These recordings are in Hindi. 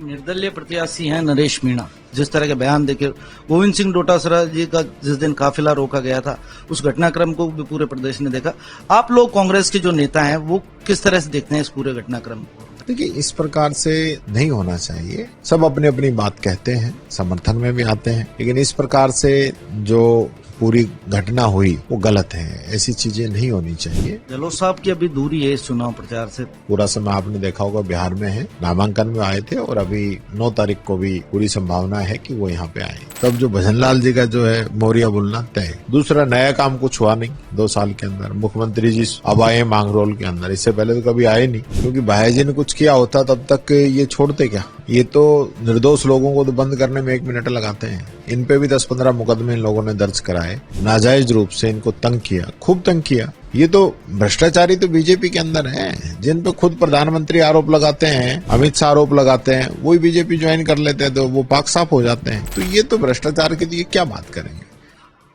निर्दलीय प्रत्याशी हैं नरेश मीणा, जिस तरह के बयान देके गोविंद सिंह डोटासरा जी का जिस दिन काफिला रोका गया था उस घटनाक्रम को भी पूरे प्रदेश ने देखा। आप लोग कांग्रेस के जो नेता हैं वो किस तरह से देखते हैं इस पूरे घटनाक्रम को? देखिए, इस प्रकार से नहीं होना चाहिए। सब अपनी अपनी बात कहते हैं, समर्थन में भी आते हैं, लेकिन इस प्रकार से जो पूरी घटना हुई वो गलत है। ऐसी चीजें नहीं होनी चाहिए। गहलोत साहब की अभी दूरी है इस चुनाव प्रचार से। पूरा समय आपने देखा होगा बिहार में है, नामांकन में आए थे और अभी 9 तारीख को भी पूरी संभावना है कि वो यहाँ पे आए। तब जो भजनलाल जी का जो है मोरिया बोलना तय। दूसरा, नया काम कुछ हुआ नहीं 2 साल के अंदर। मुख्यमंत्री जी अब आए मांगरोल के अंदर, इससे पहले तो कभी आए नहीं, क्योंकि भाया जी ने कुछ किया होता तब तक ये छोड़ते क्या। ये तो निर्दोष लोगों को तो बंद करने में 1 मिनट लगाते हैं। इन पे भी 10-15 मुकदमे इन लोगों ने दर्ज कराए, नाजायज रूप से इनको तंग किया, खूब तंग किया। ये तो भ्रष्टाचारी तो बीजेपी के अंदर है, जिन पे खुद प्रधानमंत्री आरोप लगाते हैं, अमित शाह आरोप लगाते हैं, वही बीजेपी ज्वाइन कर लेते हैं तो वो पाक साफ हो जाते हैं। तो ये तो भ्रष्टाचार के लिए क्या बात करेंगे।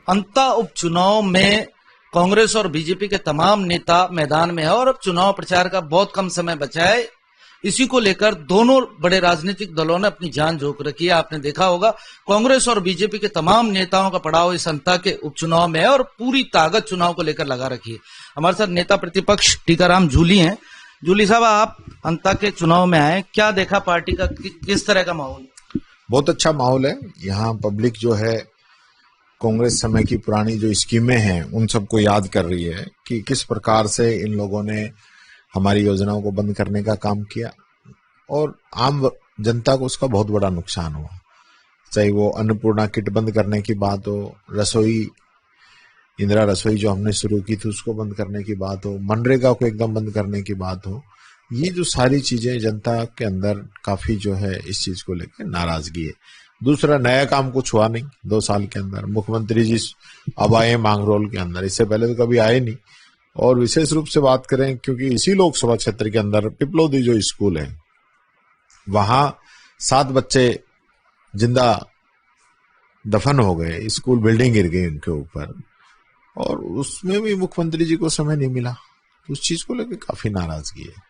अंता उपचुनाव में कांग्रेस और बीजेपी के तमाम नेता मैदान में है और अब चुनाव प्रचार का बहुत कम समय बचा है। इसी को लेकर दोनों बड़े राजनीतिक दलों ने अपनी जान झोंक रखी है। आपने देखा होगा कांग्रेस और बीजेपी के तमाम नेताओं का पड़ाव इस अंता के उपचुनाव में है और पूरी ताकत चुनाव को लेकर लगा रखी है। हमारे साथ नेता प्रतिपक्ष टीकाराम जूली हैं। जूली साहब, आप अंता के चुनाव में आए, क्या देखा पार्टी का, किस तरह का माहौल? बहुत अच्छा माहौल है। यहाँ पब्लिक जो है कांग्रेस समय की पुरानी जो स्कीमें हैं उन सबको याद कर रही है कि किस प्रकार से इन लोगों ने हमारी योजनाओं को बंद करने का काम किया और आम जनता को उसका बहुत बड़ा नुकसान हुआ। चाहे वो अन्नपूर्णा किट बंद करने की बात हो, रसोई इंदिरा रसोई जो हमने शुरू की थी उसको बंद करने की बात हो, मनरेगा को एकदम बंद करने की बात हो, ये जो सारी चीजें जनता के अंदर काफी जो है इस चीज को लेकर नाराजगी है। दूसरा, नया काम कुछ हुआ नहीं 2 साल के अंदर। मुख्यमंत्री जी अब आए मांगरोल के अंदर, इससे पहले तो कभी आए नहीं। और विशेष रूप से बात करें, क्योंकि इसी लोकसभा क्षेत्र के अंदर पिपलोदी जो स्कूल है वहां 7 बच्चे जिंदा दफन हो गए, स्कूल बिल्डिंग गिर गई उनके ऊपर, और उसमें भी मुख्यमंत्री जी को समय नहीं मिला। उस चीज को लेकर काफी नाराजगी है।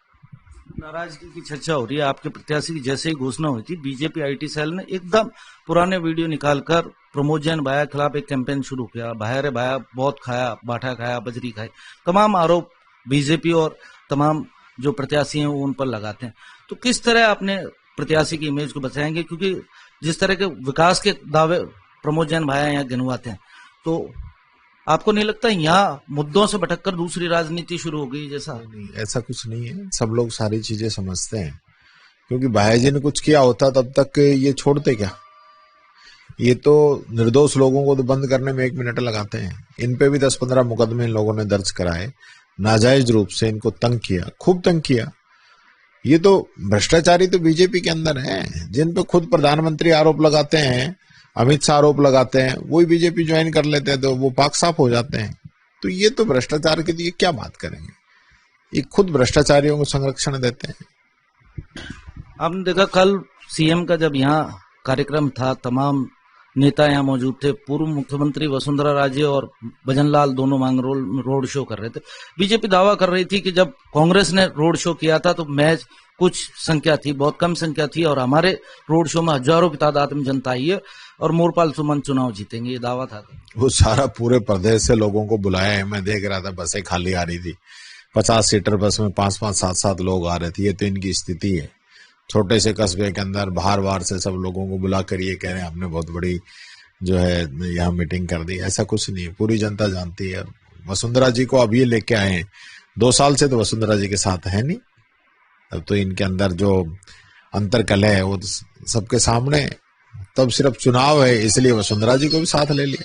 नाराजगी की चर्चा हो रही है। आपके प्रत्याशी की जैसे ही घोषणा हुई थी, बीजेपी आईटी सेल ने एकदम पुराने वीडियो निकालकर प्रमोद जैन भाया के खिलाफ एक कैंपेन शुरू किया। भाया रे भाया बहुत खाया, बाठा खाया, बजरी खाई, तमाम आरोप बीजेपी और तमाम जो प्रत्याशी हैं वो उन पर लगाते हैं। तो किस तरह अपने प्रत्याशी की इमेज को बचाएंगे, क्योंकि जिस तरह के विकास के दावे प्रमोद जैन भाया यहाँ गिनवाते हैं, तो आपको नहीं लगता यहाँ मुद्दों से भटककर दूसरी राजनीति शुरू हो गई जैसा? नहीं, ऐसा कुछ नहीं है। सब लोग सारी चीजें समझते हैं, क्योंकि भाया जी ने कुछ किया होता तब तक ये छोड़ते क्या। ये तो निर्दोष लोगों को तो बंद करने में 1 मिनट लगाते हैं। इन पे भी 10-15 मुकदमे इन लोगों ने दर्ज कराए, नाजायज रूप से इनको तंग किया, खूब तंग किया। ये तो भ्रष्टाचारी तो बीजेपी के अंदर है, जिन पे खुद प्रधानमंत्री आरोप लगाते हैं, अमित शाह आरोप लगाते हैं, वही बीजेपी ज्वाइन कर लेते हैं तो वो पाक साफ हो जाते हैं। तो ये तो भ्रष्टाचार के लिए क्या बात करेंगे। ये खुद भ्रष्टाचारियों को संरक्षण देते हैं। आपने देखा कल सीएम का जब यहाँ कार्यक्रम था, तमाम नेता यहाँ मौजूद थे। पूर्व मुख्यमंत्री वसुंधरा राजे और भजनलाल दोनों मांगरोल में रोड शो कर रहे थे। बीजेपी दावा कर रही थी कि जब कांग्रेस ने रोड शो किया था तो महज कुछ संख्या थी, बहुत कम संख्या थी, और हमारे रोड शो में हजारों की तादाद में जनता आई है और मोरपाल सुमन चुनाव जीतेंगे, ये दावा था। वो सारा पूरे प्रदेश से लोगों को बुलाया है। मैं देख रहा था, बसें खाली आ रही थी। 50 सीटर बस में 5-5, 7-7 लोग आ रहे थे। ये तो इनकी स्थिति है। छोटे से कस्बे के अंदर बाहर से सब लोगों को बुला कर ये कह रहे हैं हमने बहुत बड़ी जो है यहाँ मीटिंग कर दी। ऐसा कुछ नहीं है, पूरी जनता जानती है। वसुंधरा जी को अब ये लेके आए हैं, 2 साल से तो वसुंधरा जी के साथ है नहीं। अब तो इनके अंदर जो अंतर कलह है वो सबके सामने है। तब सिर्फ चुनाव है इसलिए वसुंधरा जी को भी साथ ले लिया।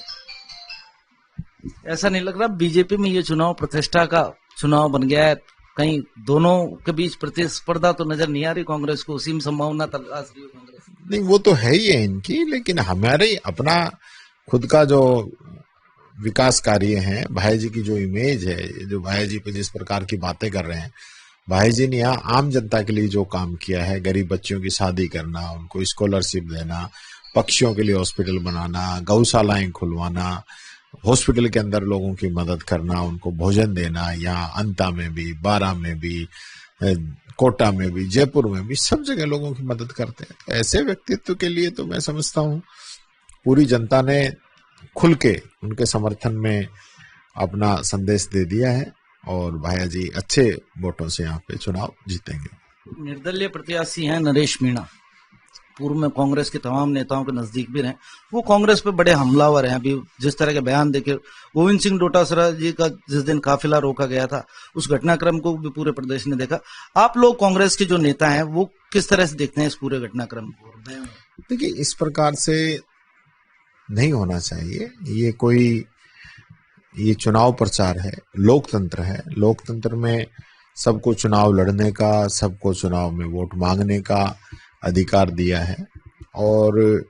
ऐसा नहीं लग रहा बीजेपी में ये चुनाव प्रतिष्ठा का चुनाव बन गया है? कहीं दोनों के बीच प्रतिस्पर्धा तो नजर नहीं आ रही कांग्रेस को? सीम संभावना तलाश रही है कांग्रेस? नहीं, वो तो है ही है इनकी, लेकिन हमारे अपना खुद का जो विकास कार्य है, भाई जी की जो इमेज है, जो भाई जी पे जिस प्रकार की बातें कर रहे हैं, भाई जी ने यहाँ आम जनता के लिए जो काम किया है, गरीब बच्चियों की शादी करना, उनको स्कॉलरशिप देना, पक्षियों के लिए हॉस्पिटल बनाना, गौशालाएं खुलवाना, हॉस्पिटल के अंदर लोगों की मदद करना, उनको भोजन देना, यहाँ अंता में भी, बारा में भी, कोटा में भी, जयपुर में भी, सब जगह लोगों की मदद करते हैं। तो ऐसे व्यक्तित्व के लिए तो मैं समझता हूँ पूरी जनता ने खुल के उनके समर्थन में अपना संदेश दे दिया है और भैया जी अच्छे वोटों से यहाँ पे चुनाव जीतेंगे। निर्दलीय प्रत्याशी हैं नरेश मीणा, पूर्व में कांग्रेस के तमाम नेताओं के नजदीक भी रहे। वो कांग्रेस पे बड़े हमलावर हैं। अभी जिस तरह के बयान देके गोविंद सिंह डोटासरा जी का जिस दिन काफिला रोका गया था, उस घटनाक्रम को भी पूरे प्रदेश ने देखा। आप लोग कांग्रेस के जो नेता हैं वो किस तरह से देखते हैं इस पूरे घटनाक्रम को? देखिए, इस प्रकार से नहीं होना चाहिए। ये चुनाव प्रचार है, लोकतंत्र है। लोकतंत्र में सबको चुनाव लड़ने का, सबको चुनाव में वोट मांगने का अधिकार दिया है और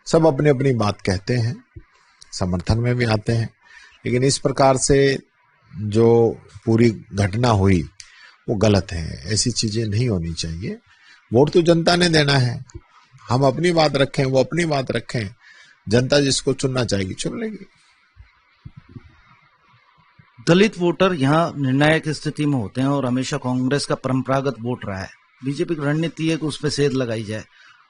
सब अपनी अपनी बात कहते हैं, समर्थन में भी आते हैं। लेकिन इस प्रकार से जो पूरी घटना हुई वो गलत है। ऐसी चीजें नहीं होनी चाहिए। वोट तो जनता ने देना है, हम अपनी बात रखें, वो अपनी बात रखें। जनता जिसको चुनना चाहेगी चुन लेगी। दलित वोटर यहाँ निर्णायक स्थिति में होते हैं और हमेशा कांग्रेस का परंपरागत वोट रहा है। बीजेपी की रणनीति है कि उस पर सेध लगाई जाए।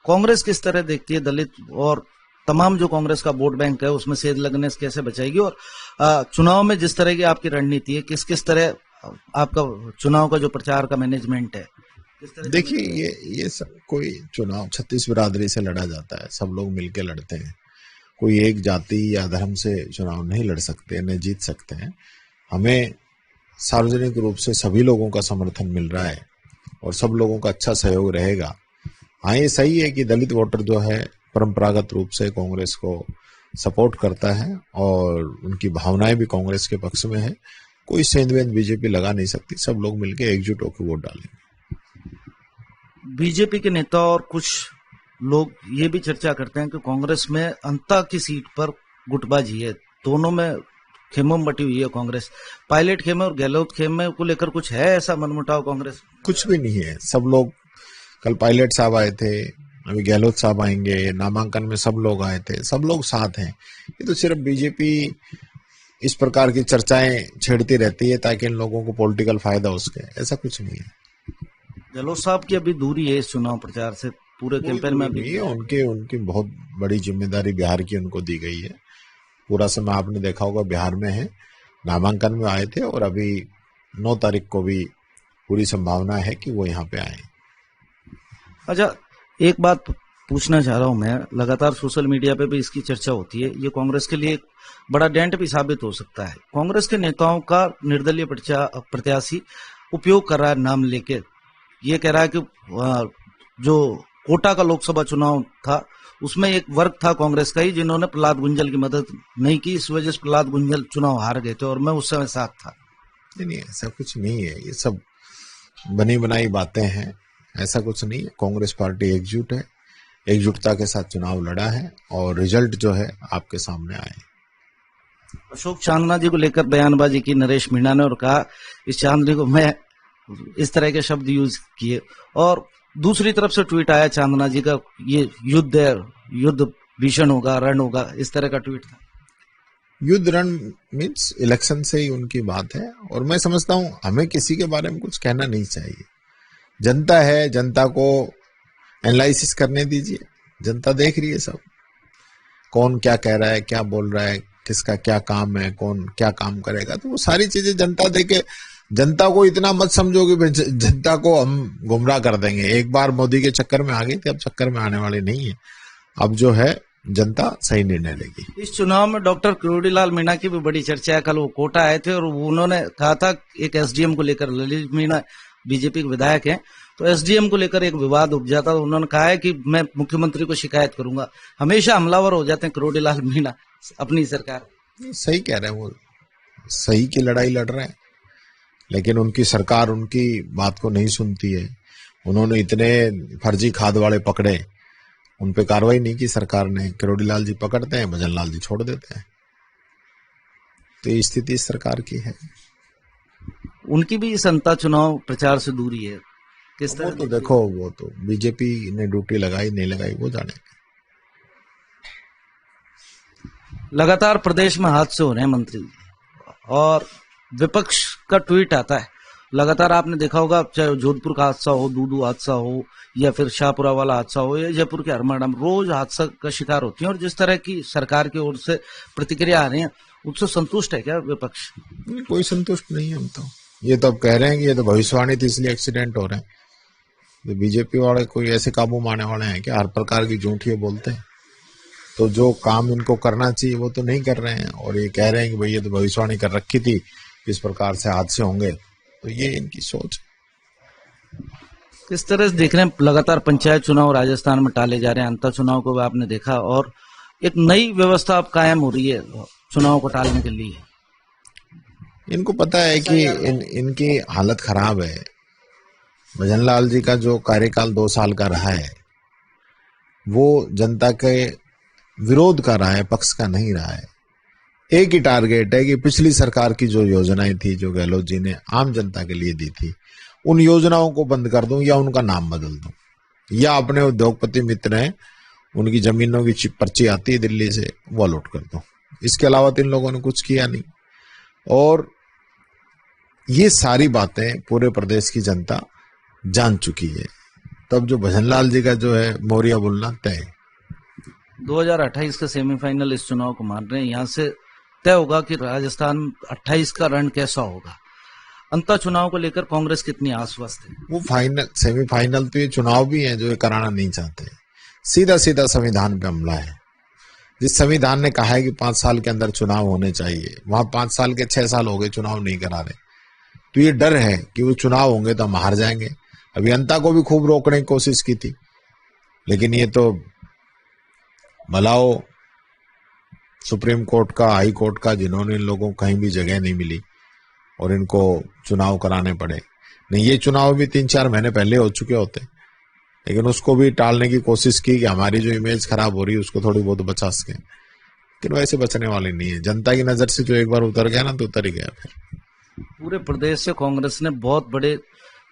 कांग्रेस किस तरह देखती है दलित और तमाम जो कांग्रेस का वोट बैंक है उसमें सेध लगने से कैसे बचाएगी? और चुनाव में जिस तरह की आपकी रणनीति है, किस तरह आपका चुनाव का जो प्रचार का मैनेजमेंट है? देखिए, ये सब कोई चुनाव 36 बिरादरी से लड़ा जाता है, सब लोग मिलकर लड़ते हैं। कोई एक जाति या धर्म से चुनाव नहीं लड़ सकते, न जीत सकते हैं। हमें सार्वजनिक रूप से सभी लोगों का समर्थन मिल रहा है और सब लोगों का अच्छा सहयोग रहेगा। हाँ, ये सही है कि दलित वोटर जो है परंपरागत रूप से कांग्रेस को सपोर्ट करता है और उनकी भावनाएं भी कांग्रेस के पक्ष में है। कोई सेंधवेद बीजेपी लगा नहीं सकती, सब लोग मिलकर एकजुट होकर वोट डालेंगे। बीजेपी के नेता और कुछ लोग ये भी चर्चा करते हैं कि कांग्रेस में अंता की सीट पर गुटबाजी है, दोनों में खेमों में बटी हुई है कांग्रेस। पायलट खेमे और गहलोत खेमे को लेकर कुछ है ऐसा मनमुटाव कांग्रेस? कुछ भी नहीं है। सब लोग, कल पायलट साहब आए थे, अभी गहलोत साहब आएंगे, नामांकन में सब लोग आए थे, सब लोग साथ हैं। ये तो सिर्फ बीजेपी इस प्रकार की चर्चाएं छेड़ती रहती है ताकि इन लोगों को पॉलिटिकल फायदा हो सके, ऐसा कुछ नहीं है। गहलोत साहब की अभी दूरी है इस चुनाव प्रचार से, पूरे कैंपेन में अभी उनकी बहुत बड़ी जिम्मेदारी बिहार की उनको दी गई है। पूरा समय आपने देखा होगा बिहार में है, नामांकन में आए थे और अभी 9 तारीख को भी पूरी संभावना है कि वो यहाँ पे आए। अच्छा, एक बात पूछना चाह रहा हूं मैं, लगातार सोशल मीडिया पे भी इसकी चर्चा होती है, ये कांग्रेस के लिए एक बड़ा डेंट भी साबित हो सकता है। कांग्रेस के नेताओं का निर्दलीय प्रत्याशी उपयोग कर रहा है नाम लेके, ये कह रहा है कि जो कोटा का लोकसभा चुनाव था उसमें एक वर्ग था कांग्रेस का ही जिन्होंने प्रहलाद गुंजल की मदद नहीं की, इस वजह से प्रहलाद गुंजल चुनाव हार गए थे और मैं उस समय साथ था। नहीं, ऐसा कुछ नहीं है, ये सब बनी बनाई बातें हैं, ऐसा कुछ नहीं है। कांग्रेस पार्टी एकजुट है, एकजुटता के साथ चुनाव लड़ा है और रिजल्ट जो है आपके सामने आए। अशोक चांदना जी को लेकर बयानबाजी की नरेश मीणा ने और कहा इस चांदनी को मैं इस तरह के शब्द यूज किए, और दूसरी तरफ से ट्वीट आया चांदना जी का, ये युद्ध है, युद्ध भीषण होगा, रण होगा, इस तरह का ट्वीट था। युद्ध रण मीन्स इलेक्शन से ही उनकी बात है और मैं समझता हूं हमें किसी के बारे में कुछ कहना नहीं चाहिए। जनता है, जनता को एनालिसिस करने दीजिए, जनता देख रही है सब, कौन क्या कह रहा है, क्या बोल रहा है, किसका क्या काम है, कौन क्या काम करेगा, तो वो सारी चीजें जनता देखे। जनता को इतना मत समझो कि जनता को हम गुमराह कर देंगे। एक बार मोदी के चक्कर में आ गई थी, अब चक्कर में आने वाली नहीं है। अब जो है जनता सही निर्णय लेगी। इस चुनाव में डॉक्टर किरोड़ीलाल मीणा की भी बड़ी चर्चा है। कल वो कोटा आए थे और उन्होंने कहा था एक एसडीएम को लेकर, ललित मीणा बीजेपी के विधायक हैं, तो एसडीएम को लेकर एक विवाद उपजा था। उन्होंने कहा है कि मैं मुख्यमंत्री को शिकायत करूंगा। हमेशा हमलावर हो जाते हैं किरोड़ीलाल मीणा अपनी सरकार। सही कह रहे हैं, वो सही की लड़ाई लड़ रहे हैं, लेकिन उनकी सरकार उनकी बात को नहीं सुनती है। उन्होंने इतने फर्जी खाद वाले पकड़े, उन पे कार्रवाई नहीं की सरकार ने। किरोड़ीलाल जी पकड़ते हैं, भजन लाल जी छोड़ देते हैं। तो ये स्थिति इस सरकार की है। उनकी भी संता चुनाव प्रचार से दूरी है, किस तरह? तो देखो, वो तो बीजेपी ने ड्यूटी लगाई नहीं लगाई वो जाने। लगातार प्रदेश में हादसे हो रहे हैं मंत्री, और विपक्ष का ट्वीट आता है लगातार आपने देखा होगा, चाहे जोधपुर का हादसा हो, दूदू हादसा हो, या फिर शाहपुरा वाला हादसा हो, या जयपुर के हरमाडम, रोज हादसा का शिकार होती हैं। और जिस तरह की सरकार की ओर से प्रतिक्रिया आ रही है, उससे संतुष्ट है क्या विपक्ष? कोई संतुष्ट नहीं है हम तो। ये तो अब कह रहे हैं कि ये तो भविष्यवाणी थी इसलिए एक्सीडेंट हो रहे हैं। तो बीजेपी वाले कोई ऐसे काबू मारने वाले हैं कि हर प्रकार की झूठी बोलते हैं? तो जो काम इनको करना चाहिए वो तो नहीं कर रहे हैं, और ये कह रहे हैं कि भाई ये तो भविष्यवाणी कर रखी थी, इस प्रकार से हादसे होंगे। तो ये इनकी सोच। किस तरह से देख रहे हैं, लगातार पंचायत चुनाव राजस्थान में टाले जा रहे हैं, अंतर चुनाव को भी आपने देखा, और एक नई व्यवस्था अब कायम हो रही है चुनाव को टालने के लिए। इनको पता है कि इनकी हालत खराब है। भजनलाल जी का जो कार्यकाल 2 साल का रहा है वो जनता के विरोध का रहा है, पक्ष का नहीं रहा है। एक ही टारगेट है कि पिछली सरकार की जो योजनाएं थी, जो गहलोत जी ने आम जनता के लिए दी थी, उन योजनाओं को बंद कर दूं या उनका नाम बदल दूं, या अपने उद्योगपति मित्र हैं उनकी जमीनों की पर्ची आती है दिल्ली से, वो अलॉट कर दूं। इसके अलावा तो इन लोगों ने कुछ किया नहीं। और ये सारी बातें पूरे प्रदेश की जनता जान चुकी है। तब जो भजनलाल जी का जो है मोरिया बोलना तय। 2028 का सेमीफाइनल इस चुनाव को मान रहे हैं, यहाँ से तय होगा कि राजस्थान 28 का रण कैसा होगा। अंतर चुनाव को लेकर कांग्रेस कितनी आश्वस्त है? वो फाइनल सेमीफाइनल तो ये चुनाव भी है जो ये कराना नहीं चाहते। सीधा सीधा संविधान पे हमला है। जिस संविधान ने कहा है कि 5 साल के अंदर चुनाव होने चाहिए, वहां 5 साल के 6 साल हो गए चुनाव नहीं करा रहे। तो ये डर है कि वो चुनाव होंगे तो हम हार जाएंगे। अभियंता को भी खूब रोकने की कोशिश की थी, लेकिन ये तो भलाओ सुप्रीम कोर्ट का, हाई कोर्ट का, जिन्होंने इन लोगों को कहीं भी जगह नहीं मिली और इनको चुनाव कराने पड़े। नहीं, ये चुनाव भी 3-4 महीने पहले हो चुके होते, लेकिन उसको भी टालने की कोशिश की कि हमारी जो इमेज खराब हो रही है उसको थोड़ी बहुत बचा सके। लेकिन वैसे बचने वाली नहीं है। जनता की नजर से जो एक बार उतर गया ना, तो उतर ही गया। फिर पूरे प्रदेश से कांग्रेस ने बहुत बड़े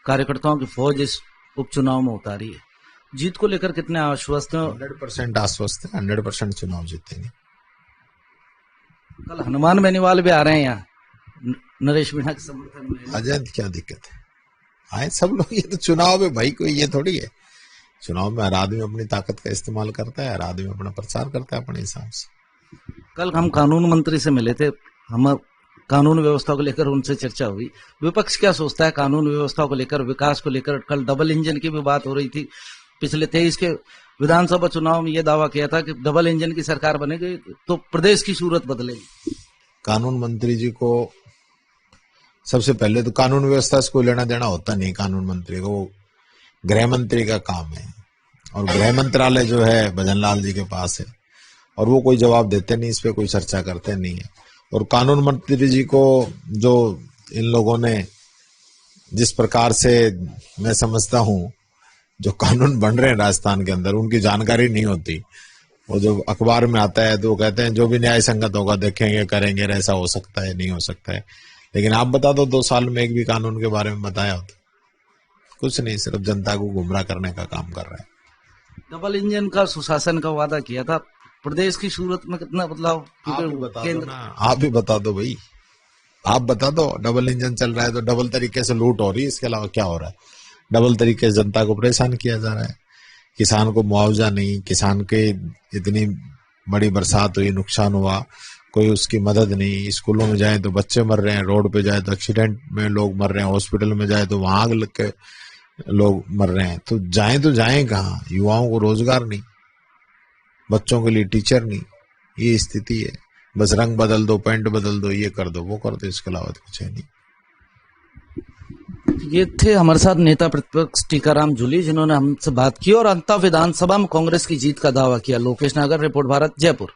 कार्यकर्ताओं की फौज इस उपचुनाव में उतारी है। जीत को लेकर कितने आश्वस्त हैं? 100% आश्वस्त है। 100% चुनाव जीतेंगे। कल हनुमान बेनीवाल भी आ रहे हैं यहाँ नरेश मीणा के समर्थन में। अजय, क्या दिक्कत है? आए सब लोग। ये तो चुनाव है भाई, कोई ये थोड़ी है। चुनाव में हर आदमी अपनी ताकत का इस्तेमाल करता है, हर आदमी अपना प्रचार करता है अपने हिसाब से। कल हम कानून मंत्री से मिले थे, हम कानून व्यवस्था को लेकर उनसे चर्चा हुई। विपक्ष क्या सोचता है कानून व्यवस्था को लेकर, विकास को लेकर? कल डबल इंजन की भी बात हो रही थी। पिछले 23 के विधानसभा चुनाव में यह दावा किया था कि डबल इंजन की सरकार बनेगी तो प्रदेश की सूरत बदलेगी। कानून मंत्री जी को सबसे पहले तो कानून व्यवस्था से कोई लेना देना होता नहीं। कानून मंत्री को गृह मंत्री का काम है, और गृह मंत्रालय जो है भजनलाल जी के पास है, और वो कोई जवाब देते नहीं, इस पे कोई चर्चा करते नहीं है। और कानून मंत्री जी को जो इन लोगों ने जिस प्रकार से, मैं समझता हूं, जो कानून बन रहे हैं राजस्थान के अंदर, उनकी जानकारी नहीं होती। वो जो अखबार में आता है तो वो कहते हैं जो भी न्याय संगत होगा देखेंगे, करेंगे, ऐसा हो सकता है, नहीं हो सकता है। लेकिन आप बता दो 2 साल में एक भी कानून के बारे में बताया होता? कुछ नहीं, सिर्फ जनता को गुमराह करने का काम कर रहा है। डबल इंजन का सुशासन का वादा किया था, प्रदेश की सूरत में कितना बदलाव? आप भी बता दो भाई, आप बता दो। डबल इंजन चल रहा है तो डबल तरीके से लूट हो रही है, इसके अलावा क्या हो रहा है? डबल तरीके से जनता को परेशान किया जा रहा है। किसान को मुआवजा नहीं, किसान के इतनी बड़ी बरसात हुई, नुकसान हुआ, कोई उसकी मदद नहीं। स्कूलों में जाए तो बच्चे मर रहे हैं, रोड पे जाए तो एक्सीडेंट में लोग मर रहे हैं, हॉस्पिटल में जाए तो वहां आग लग के लोग मर रहे हैं। तो जाएं कहाँ? युवाओं को रोजगार नहीं, बच्चों के लिए टीचर नहीं। ये स्थिति है। बस रंग बदल दो, पेंट बदल दो, ये कर दो, वो कर दो, इसके अलावा कुछ है नहीं। ये थे हमारे साथ नेता प्रतिपक्ष टीकाराम जूली, जिन्होंने हमसे बात की और अंतर विधानसभा में कांग्रेस की जीत का दावा किया। लोकेश नागर, रिपोर्ट भारत, जयपुर।